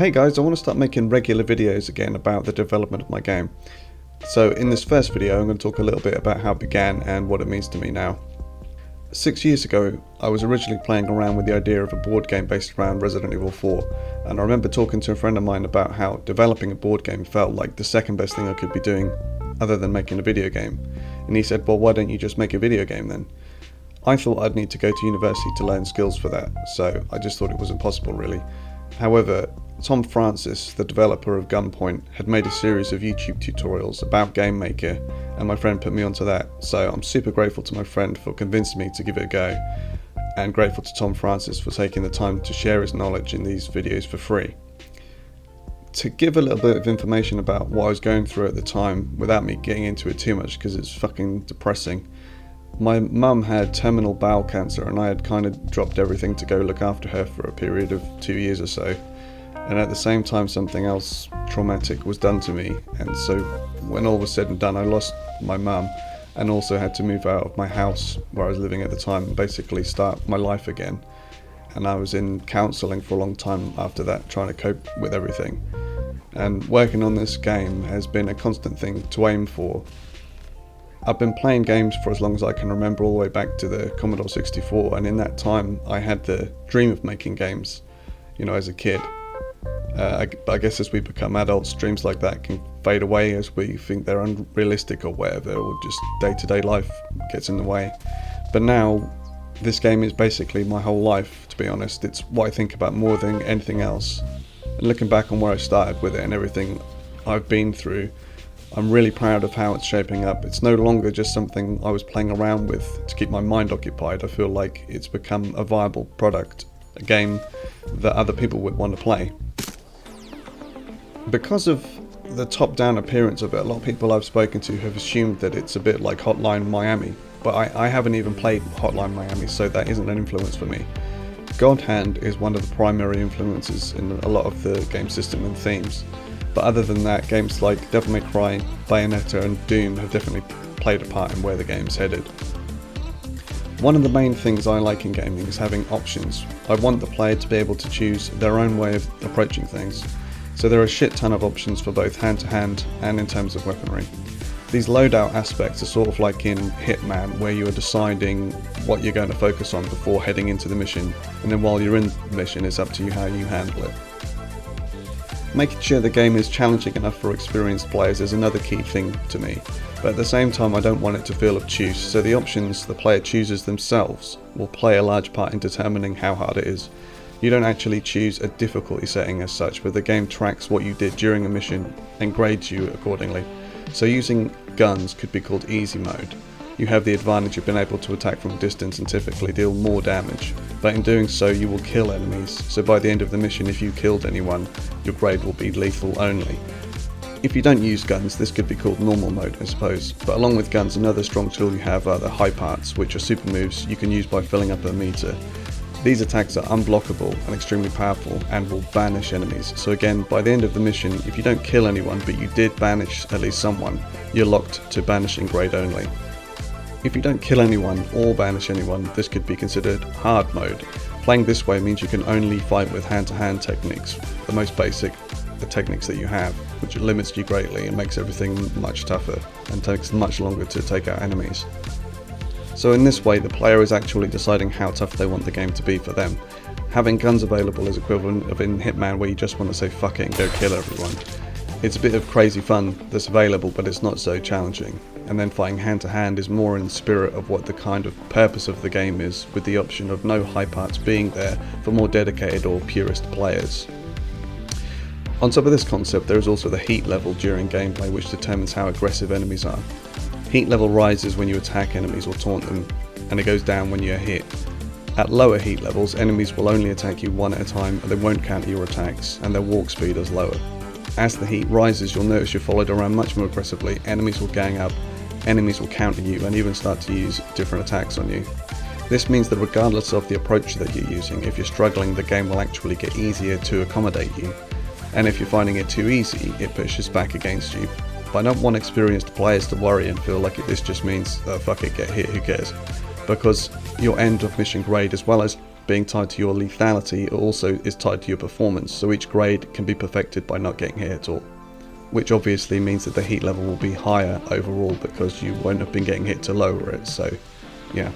Hey guys, I want to start making regular videos again about the development of my game. So in this first video I'm going to talk a little bit about how it began and what it means to me now. 6 years ago I was originally playing around with the idea of a board game based around Resident Evil 4, and I remember talking to a friend of mine about how developing a board game felt like the second best thing I could be doing other than making a video game, and he said, well, why don't you just make a video game then? I thought I'd need to go to university to learn skills for that, so I just thought it was impossible really. However, Tom Francis, the developer of Gunpoint, had made a series of YouTube tutorials about Game Maker, and my friend put me onto that, so I'm super grateful to my friend for convincing me to give it a go, and grateful to Tom Francis for taking the time to share his knowledge in these videos for free. To give a little bit of information about what I was going through at the time, without me getting into it too much because it's fucking depressing, my mum had terminal bowel cancer and I had kind of dropped everything to go look after her for a period of 2 years or so. And at the same time something else traumatic was done to me, and so when all was said and done I lost my mum and also had to move out of my house where I was living at the time and basically start my life again. And I was in counselling for a long time after that, trying to cope with everything. And working on this game has been a constant thing to aim for. I've been playing games for as long as I can remember, all the way back to the Commodore 64, and in that time I had the dream of making games, as a kid. I guess as we become adults, dreams like that can fade away as we think they're unrealistic or whatever, or just day-to-day life gets in the way. But now, this game is basically my whole life, to be honest. It's what I think about more than anything else. And looking back on where I started with it and everything I've been through, I'm really proud of how it's shaping up. It's no longer just something I was playing around with to keep my mind occupied. I feel like it's become a viable product, a game that other people would want to play. Because of the top-down appearance of it, a lot of people I've spoken to have assumed that it's a bit like Hotline Miami, but I haven't even played Hotline Miami, so that isn't an influence for me. God Hand is one of the primary influences in a lot of the game system and themes, but other than that, games like Devil May Cry, Bayonetta and Doom have definitely played a part in where the game's headed. One of the main things I like in gaming is having options. I want the player to be able to choose their own way of approaching things. So there are a shit ton of options for both hand-to-hand and in terms of weaponry. These loadout aspects are sort of like in Hitman, where you are deciding what you're going to focus on before heading into the mission, and then while you're in the mission it's up to you how you handle it. Making sure the game is challenging enough for experienced players is another key thing to me, but at the same time I don't want it to feel obtuse, so the options the player chooses themselves will play a large part in determining how hard it is. You don't actually choose a difficulty setting as such, but the game tracks what you did during a mission and grades you accordingly. So using guns could be called easy mode. You have the advantage of being able to attack from a distance and typically deal more damage, but in doing so you will kill enemies, so by the end of the mission if you killed anyone, your grade will be lethal only. If you don't use guns, this could be called normal mode I suppose, but along with guns another strong tool you have are the high parts, which are super moves you can use by filling up a meter. These attacks are unblockable and extremely powerful and will banish enemies, so again, by the end of the mission, if you don't kill anyone but you did banish at least someone, you're locked to banishing grade only. If you don't kill anyone or banish anyone, this could be considered hard mode. Playing this way means you can only fight with hand-to-hand techniques, the most basic techniques that you have, which limits you greatly and makes everything much tougher and takes much longer to take out enemies. So in this way the player is actually deciding how tough they want the game to be for them. Having guns available is equivalent of in Hitman where you just want to say fuck it and go kill everyone. It's a bit of crazy fun that's available, but it's not so challenging. And then fighting hand to hand is more in the spirit of what the kind of purpose of the game is, with the option of no high parts being there for more dedicated or purist players. On top of this concept there is also the heat level during gameplay, which determines how aggressive enemies are. Heat level rises when you attack enemies or taunt them, and it goes down when you are hit. At lower heat levels, enemies will only attack you one at a time and they won't counter your attacks, and their walk speed is lower. As the heat rises, you'll notice you're followed around much more aggressively, enemies will gang up, enemies will counter you and even start to use different attacks on you. This means that regardless of the approach that you're using, if you're struggling the game will actually get easier to accommodate you, and if you're finding it too easy, it pushes back against you. But I don't want experienced players to worry and feel like this just means, fuck it, get hit, who cares? Because your end of mission grade as well as being tied to your lethality, it also is tied to your performance, so each grade can be perfected by not getting hit at all. Which obviously means that the heat level will be higher overall because you won't have been getting hit to lower it, so yeah.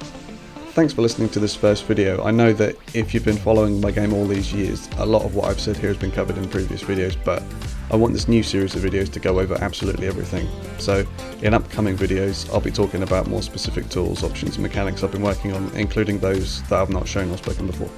Thanks for listening to this first video. I know that if you've been following my game all these years, a lot of what I've said here has been covered in previous videos, but I want this new series of videos to go over absolutely everything. So in upcoming videos, I'll be talking about more specific tools, options and mechanics I've been working on, including those that I've not shown or spoken before.